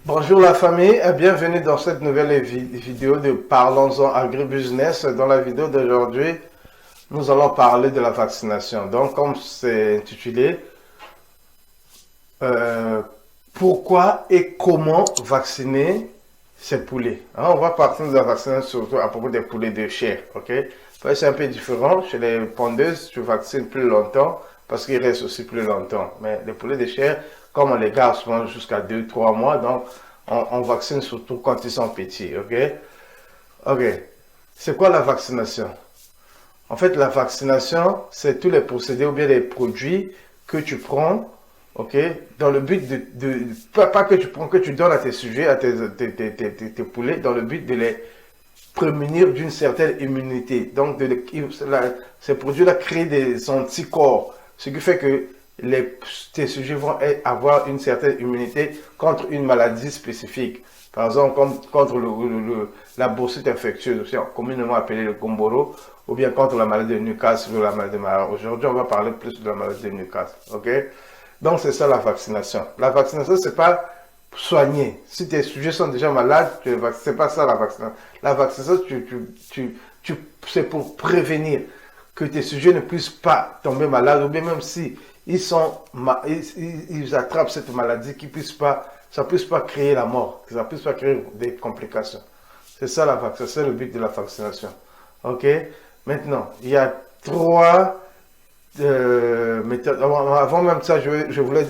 Bonjour la famille et bienvenue dans cette nouvelle vidéo de Parlons-en Agribusiness. Dans la vidéo d'aujourd'hui, nous allons parler de la vaccination. Donc, comme c'est intitulé, pourquoi et comment vacciner ces poulets. Hein, on va partir de la vaccination surtout à propos des poulets de chair. Ok, c'est un peu différent. Chez les pondeuses, tu vaccines plus longtemps parce qu'ils restent aussi plus longtemps. Mais les poulets de chair, comme on les garde souvent jusqu'à 2-3 mois, donc on vaccine surtout quand ils sont petits. Ok, ok. C'est quoi la vaccination? En fait, la vaccination, c'est tous les procédés ou bien les produits que tu prends, ok, dans le but pas que tu prends, que tu donnes à tes sujets, à tes poulets, dans le but de les prémunir d'une certaine immunité. Donc, ces produits-là créent des anticorps, ce qui fait que tes sujets vont avoir une certaine immunité contre une maladie spécifique. Par exemple, comme contre la bursite infectieuse, aussi communément appelée le gomboro, ou bien contre la maladie de Newcastle ou la maladie de Marat. Aujourd'hui, on va parler plus de la maladie de Newcastle. Ok? Donc, c'est ça la vaccination. La vaccination, c'est pas soigner. Si tes sujets sont déjà malades, c'est pas ça la vaccination. La vaccination, c'est pour prévenir que tes sujets ne puissent pas tomber malades, ou bien même si ils attrapent cette maladie, ça ne puisse pas créer la mort, que ça ne puisse pas créer des complications. C'est ça la vaccination, c'est le but de la vaccination. Ok? Maintenant, il y a trois méthodes. Avant même ça, je voulais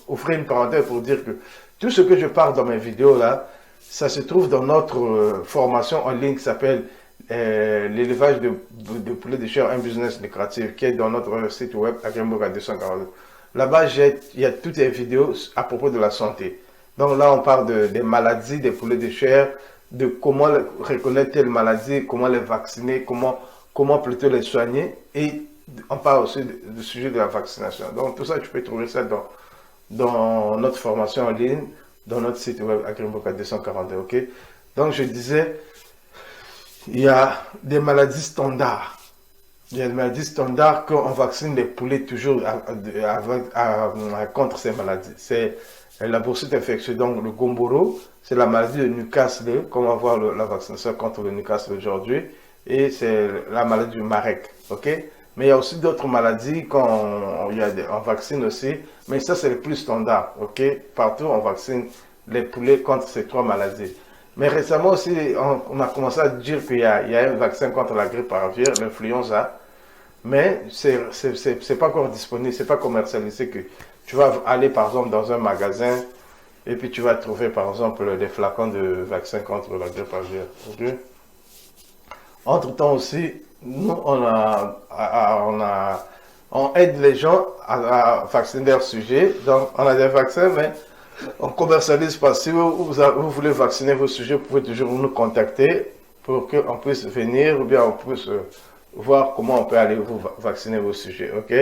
offrir une parenthèse pour dire que tout ce que je parle dans mes vidéos là, ça se trouve dans notre formation en ligne qui s'appelle l'élevage de poulets de chair, un business lucratif, qui est dans notre site web Agrimboga 242. Là-bas, il y a toutes les vidéos à propos de la santé. Donc là, on parle des maladies des poulets de chair, de comment reconnaître telle maladie, comment les vacciner, comment plutôt les soigner. Et on parle aussi du sujet de la vaccination. Donc tout ça, tu peux trouver ça dans notre formation en ligne, dans notre site web Agrimboga 242. Ok? Donc je disais, il y a des maladies standards. Il y a des maladies standards qu'on vaccine les poulets toujours contre ces maladies. C'est la bursite infectieuse, donc le gomboro, c'est la maladie de Newcastle, comme on va voir la vaccination contre le Newcastle aujourd'hui, et c'est la maladie du Marek. Ok? Mais il y a aussi d'autres maladies qu'on vaccine aussi, mais ça c'est le plus standard. Ok? Partout on vaccine les poulets contre ces trois maladies. Mais récemment aussi, on a commencé à dire qu'il y a un vaccin contre la grippe aviaire, l'influenza, mais c'est pas encore disponible, c'est pas commercialisé. Que tu vas aller par exemple dans un magasin et puis tu vas trouver par exemple des flacons de vaccin contre la grippe aviaire. Okay? Entre-temps aussi, nous on aide les gens à vacciner leur sujet, donc on a des vaccins, mais on commercialise pas. Si vous voulez vacciner vos sujets, vous pouvez toujours nous contacter pour qu'on puisse venir ou bien on puisse voir comment on peut aller vous vacciner vos sujets. Ok?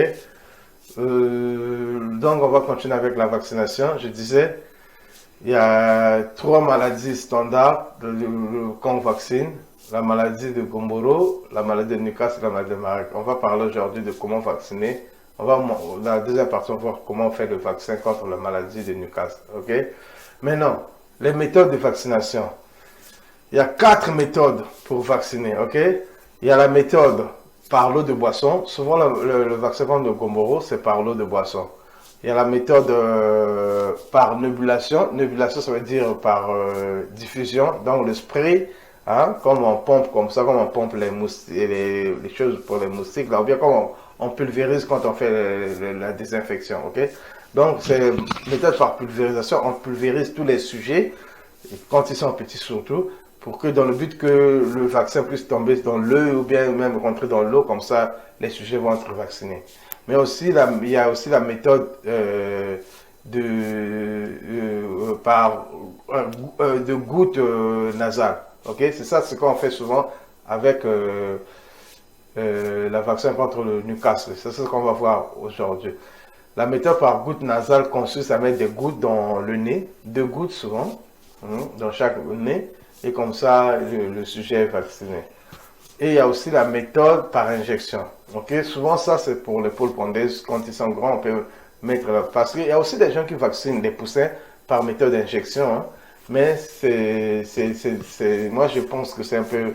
Donc on va continuer avec la vaccination. Je disais, il y a trois maladies standards qu'on vaccine. La maladie de Gomboro, la maladie de Newcastle et la maladie de Marek. On va parler aujourd'hui de comment vacciner. Dans la deuxième partie, on va voir comment on fait le vaccin contre la maladie de Newcastle. Ok? Maintenant, les méthodes de vaccination. Il y a 4 méthodes pour vacciner. Ok? Il y a la méthode par l'eau de boisson. Souvent, le vaccin contre le Gomboro, c'est par l'eau de boisson. Il y a la méthode par nébulation. Nébulation, ça veut dire par diffusion. Donc, le spray, hein, comme on pompe comme ça, comme on pompe les choses pour les moustiques, là, ou bien comme on pulvérise quand on fait la désinfection, ok? Donc, c'est méthode par pulvérisation, on pulvérise tous les sujets, quand ils sont petits surtout, pour que dans le but que le vaccin puisse tomber dans l'eau ou bien même rentrer dans l'eau, comme ça, les sujets vont être vaccinés. Mais aussi, il y a aussi la méthode de gouttes nasales, ok? C'est ça ce qu'on fait souvent avec la vaccin contre le Newcastle. C'est ce qu'on va voir aujourd'hui. La méthode par goutte nasale consiste à mettre des gouttes dans le nez, 2 gouttes souvent, dans chaque nez, et comme ça, le sujet est vacciné. Et il y a aussi la méthode par injection. Okay? Souvent, ça, c'est pour les poules pondeuses. Quand ils sont grands, on peut mettre... Parce qu'il y a aussi des gens qui vaccinent les poussins par méthode d'injection, hein. Mais moi, je pense que c'est un peu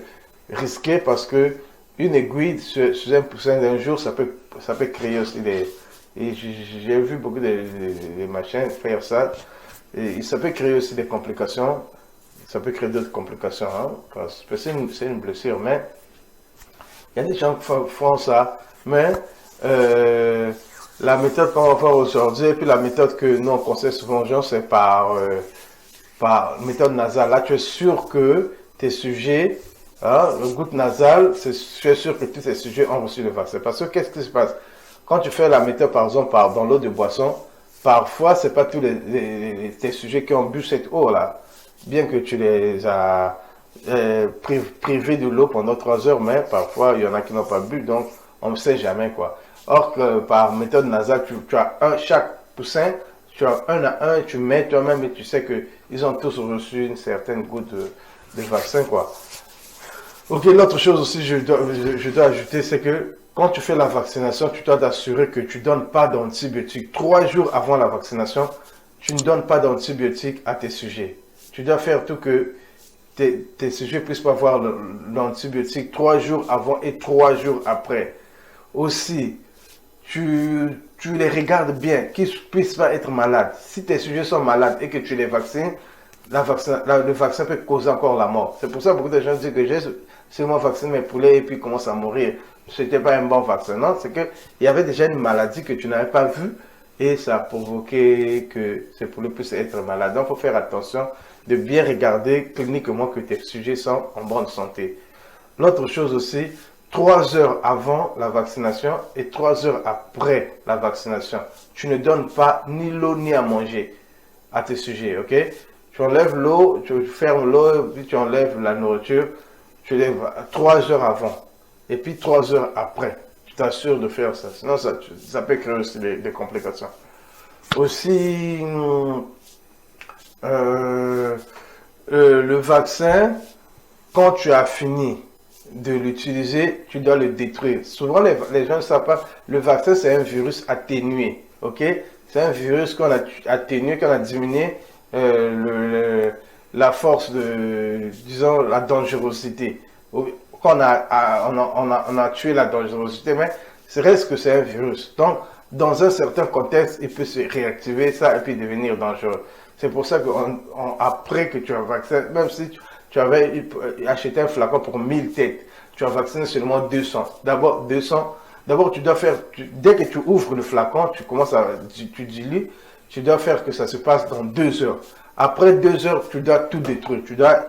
risqué parce que une aiguille sur un poussin d'un jour, ça peut créer aussi des. Et j'ai vu beaucoup de machins faire ça. Et ça peut créer aussi des complications. Ça peut créer d'autres complications, hein, parce que c'est une blessure. Mais il y a des gens qui font ça. Mais la méthode qu'on va voir aujourd'hui, et puis la méthode que nous on conseille souvent aux gens, c'est par méthode nasale. Là, tu es sûr que tes sujets, hein, le goutte nasale, tu es sûr que tous tes sujets ont reçu le vaccin. Parce que qu'est-ce qui se passe? Quand tu fais la méthode, par exemple, dans l'eau de boisson, parfois, c'est pas tous tes sujets qui ont bu cette eau-là. Bien que tu les as privés de l'eau pendant 3 heures, mais parfois, il y en a qui n'ont pas bu, donc on ne sait jamais, quoi. Or que par méthode nasale, tu as chaque poussin, tu as un à un, tu mets toi-même et tu sais qu'ils ont tous reçu une certaine goutte de vaccin, quoi. Ok, l'autre chose aussi, je dois ajouter, c'est que quand tu fais la vaccination, tu dois t'assurer que tu ne donnes pas d'antibiotiques. 3 jours avant la vaccination, tu ne donnes pas d'antibiotiques à tes sujets. Tu dois faire tout que tes sujets puissent pas avoir l'antibiotique 3 jours avant et 3 jours après. Aussi, tu les regardes bien, qu'ils ne puissent pas être malades. Si tes sujets sont malades et que tu les vaccines, le vaccin peut causer encore la mort. C'est pour ça que beaucoup de gens disent que j'ai seulement vacciné mes poulets et puis ils commencent à mourir. Ce n'était pas un bon vaccin. Non, c'est qu'il y avait déjà une maladie que tu n'avais pas vue et ça a provoqué que ces poulets puissent être malades. Donc, il faut faire attention de bien regarder cliniquement que tes sujets sont en bonne santé. L'autre chose aussi, 3 heures avant la vaccination et 3 heures après la vaccination, tu ne donnes pas ni l'eau ni à manger à tes sujets, ok? Tu enlèves l'eau, tu fermes l'eau, puis tu enlèves la nourriture, tu lèves 3 heures avant et puis 3 heures après. Tu t'assures de faire ça, sinon ça peut créer aussi des complications. Aussi, le vaccin, quand tu as fini de l'utiliser, tu dois le détruire. Souvent, les gens ne savent pas, le vaccin, c'est un virus atténué, ok? C'est un virus qu'on a atténué, qu'on a diminué la force de, disons, la dangerosité. On a tué la dangerosité, mais c'est reste que c'est un virus. Donc, dans un certain contexte, il peut se réactiver ça et puis devenir dangereux. C'est pour ça qu'après que tu as vacciné, même si tu avais acheté un flacon pour 1000 têtes, tu as vacciné seulement 200. D'abord, 200. D'abord, tu dois faire, dès que tu ouvres le flacon, tu dilues, tu dois faire que ça se passe dans 2 heures. Après 2 heures, tu dois tout détruire. Tu dois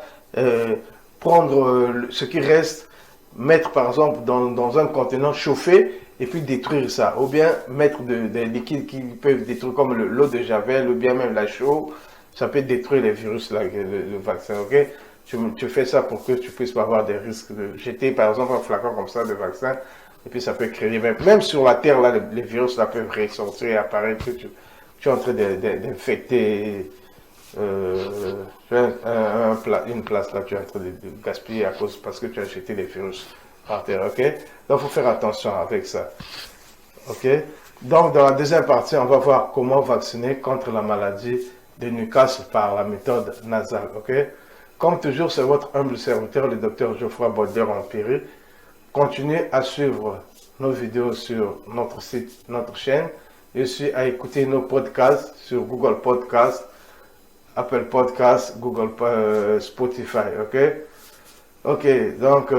prendre ce qui reste, mettre par exemple dans un contenant chauffé et puis détruire ça. Ou bien mettre des liquides qui peuvent détruire comme l'eau de Javel ou bien même la chaux. Ça peut détruire les virus, là, le vaccin, ok? Tu fais ça pour que tu puisses pas avoir des risques de jeter par exemple un flacon comme ça de vaccin et puis ça peut créer, même sur la terre, là, les virus là, peuvent ressortir et apparaître. Tu es en train d'infecter une place là, tu es en train de gaspiller parce que tu as jeté des virus par terre, ok? Donc, il faut faire attention avec ça, ok? Donc, dans la deuxième partie, on va voir comment vacciner contre la maladie de Newcastle par la méthode nasale, ok? Comme toujours, c'est votre humble serviteur, le docteur Geoffroy Baudet-Empiri. Continuez à suivre nos vidéos sur notre site, notre chaîne, et aussi à écouter nos podcasts sur Google Podcasts, Apple Podcasts, Spotify, ok? Ok, donc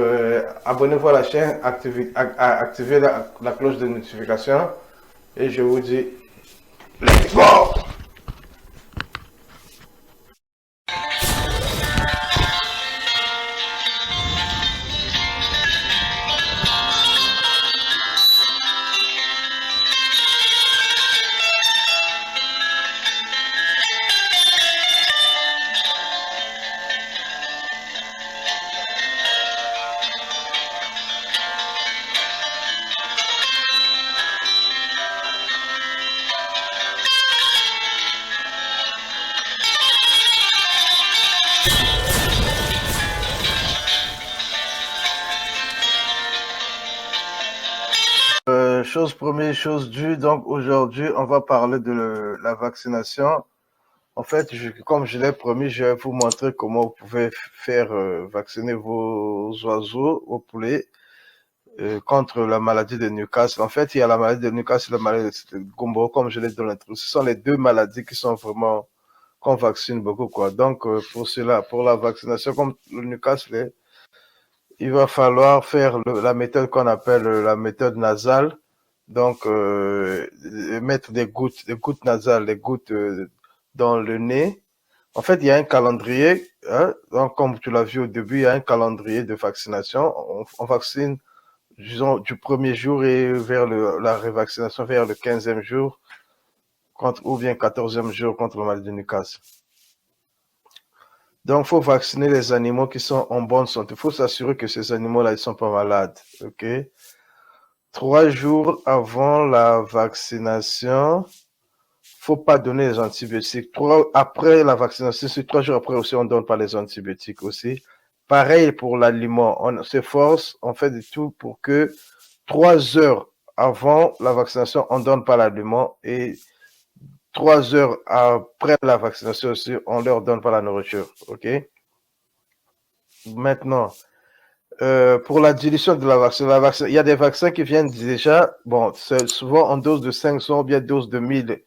abonnez-vous à la chaîne, activez la cloche de notification, et je vous dis, let's go! Chose première, chose due. Donc aujourd'hui, on va parler de la vaccination En fait, comme je l'ai promis, je vais vous montrer comment vous pouvez faire vacciner vos oiseaux, vos poulets, contre la maladie de Newcastle. En fait, il y a la maladie de Newcastle et la maladie de Gumboro, comme je l'ai dit dans l'introduction. Ce sont les deux maladies qui sont vraiment qu'on vaccine beaucoup, quoi. Donc, pour cela, pour la vaccination, comme le Newcastle, il va falloir faire la méthode qu'on appelle la méthode nasale. Donc, mettre des gouttes nasales, des gouttes dans le nez. En fait, il y a un calendrier, hein, donc comme tu l'as vu au début, il y a un calendrier de vaccination. On vaccine, disons, du premier jour et vers la révaccination vers le 15e jour ou bien 14e jour contre le maladie de Newcastle. Donc, il faut vacciner les animaux qui sont en bonne santé. Il faut s'assurer que ces animaux-là, ils sont pas malades, ok? 3 jours avant la vaccination, faut pas donner les antibiotiques. Après la vaccination, c'est 3 jours après aussi, on donne pas les antibiotiques aussi. Pareil pour l'aliment. On s'efforce, on fait de tout pour que 3 heures avant la vaccination, on donne pas l'aliment et 3 heures après la vaccination aussi, on leur donne pas la nourriture. OK? Maintenant, pour la dilution de la vaccin, il y a des vaccins qui viennent déjà, bon, c'est souvent en dose de 500 ou bien dose de 1000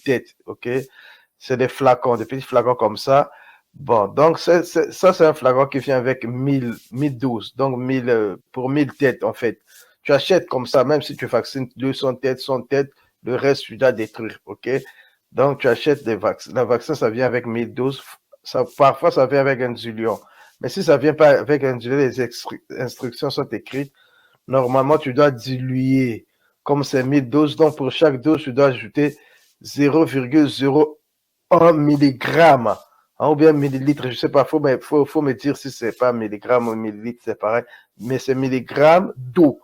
têtes, ok? C'est des flacons, des petits flacons comme ça. Bon, donc ça, c'est un flacon qui vient avec 1000 doses, donc 1000, pour 1000 têtes, en fait. Tu achètes comme ça, même si tu vaccines 200 têtes, 100 têtes, le reste, tu dois détruire, ok? Donc, tu achètes des vaccins. Le vaccin, ça vient avec 1000 doses. Parfois, ça vient avec un diluant. Mais si ça vient pas avec un diluant, les instructions sont écrites. Normalement, tu dois diluer comme c'est 1000 doses. Donc, pour chaque dose, tu dois ajouter 0,01 milligramme, hein, ou bien millilitre. Je sais pas, faut me dire si c'est pas milligramme ou millilitre, c'est pareil. Mais c'est milligrammes d'eau.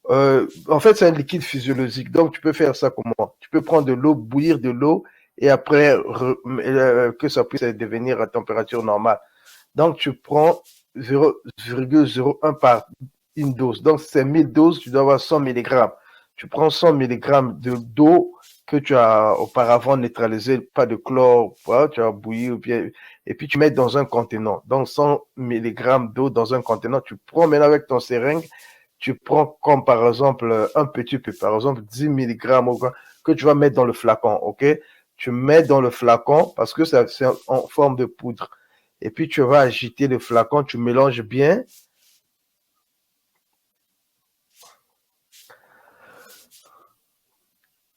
En fait, c'est un liquide physiologique. Donc, tu peux faire ça comment? Tu peux prendre de l'eau, bouillir de l'eau, et après, que ça puisse devenir à température normale. Donc, tu prends 0,01 par une dose. Donc, c'est 1000 doses, tu dois avoir 100 mg. Tu prends 100 mg d'eau que tu as auparavant neutralisé, pas de chlore, tu as bouilli, et puis tu mets dans un contenant. Donc, 100 mg d'eau dans un contenant. Tu prends maintenant avec ton seringue, tu prends comme par exemple un petit peu, par exemple 10 mg que tu vas mettre dans le flacon, ok? Tu mets dans le flacon parce que c'est en forme de poudre. Et puis tu vas agiter le flacon, tu mélanges bien.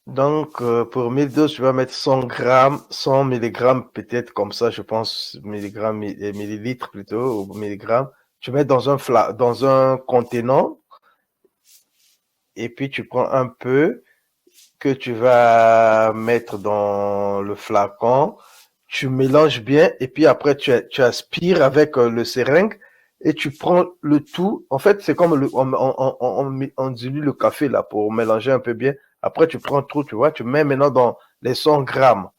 Donc, pour 1000 doses, tu vas mettre 100 grammes, 100 milligrammes, peut-être comme ça, je pense, milligrammes et millilitres plutôt, ou milligrammes. Tu mets dans un contenant, et puis tu prends un peu que tu vas mettre dans le flacon. Tu mélanges bien, et puis après, tu aspires avec le seringue, et tu prends le tout. En fait, c'est comme on dilue le café là pour mélanger un peu bien. Après, tu prends tout, tu vois, tu mets maintenant dans les 100 grammes.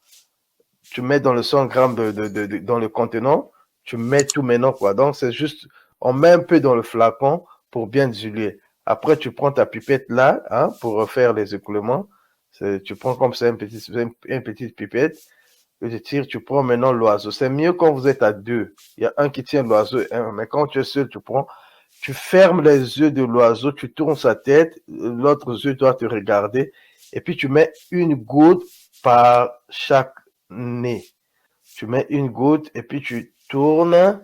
Tu mets dans le 100 grammes dans le contenant. Tu mets tout maintenant, quoi. Donc, c'est juste, on met un peu dans le flacon pour bien diluer. Après, tu prends ta pipette là, hein, pour faire les écoulements. Tu prends comme ça une petite pipette. Tu tires, tu prends maintenant l'oiseau. C'est mieux quand vous êtes à deux. Il y a un qui tient l'oiseau, mais quand tu es seul, tu fermes les yeux de l'oiseau, tu tournes sa tête, l'autre yeux doit te regarder, et puis tu mets une goutte par chaque nez. Tu mets une goutte, et puis tu tournes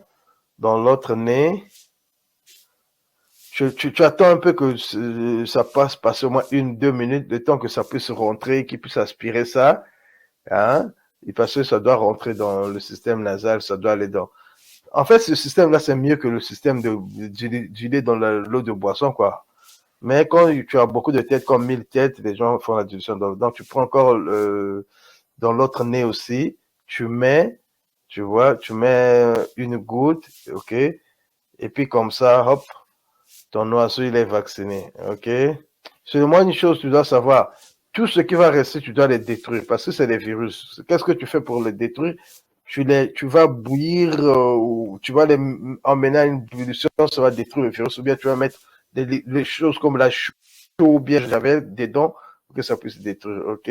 dans l'autre nez. Tu attends un peu que ça passe au moins 1-2 minutes, le temps que ça puisse rentrer, qu'il puisse aspirer ça, hein, et parce que ça doit rentrer dans le système nasal, ça doit aller dans. En fait, ce système-là, c'est mieux que le système du lait dans l'eau de boisson, quoi. Mais quand tu as beaucoup de têtes, comme 1000 têtes, les gens font la dilution. Donc, tu prends encore dans l'autre nez aussi, tu mets, tu vois, tu mets une goutte, ok? Et puis comme ça, hop, ton oiseau, il est vacciné, ok? Seulement une chose, tu dois savoir, tout ce qui va rester, tu dois les détruire parce que c'est des virus. Qu'est-ce que tu fais pour les détruire? Tu vas bouillir, ou tu vas les emmener à une ébullition, ça va détruire le virus, ou bien tu vas mettre des choses comme la chaux ou bien j'avais dedans pour que ça puisse détruire, ok?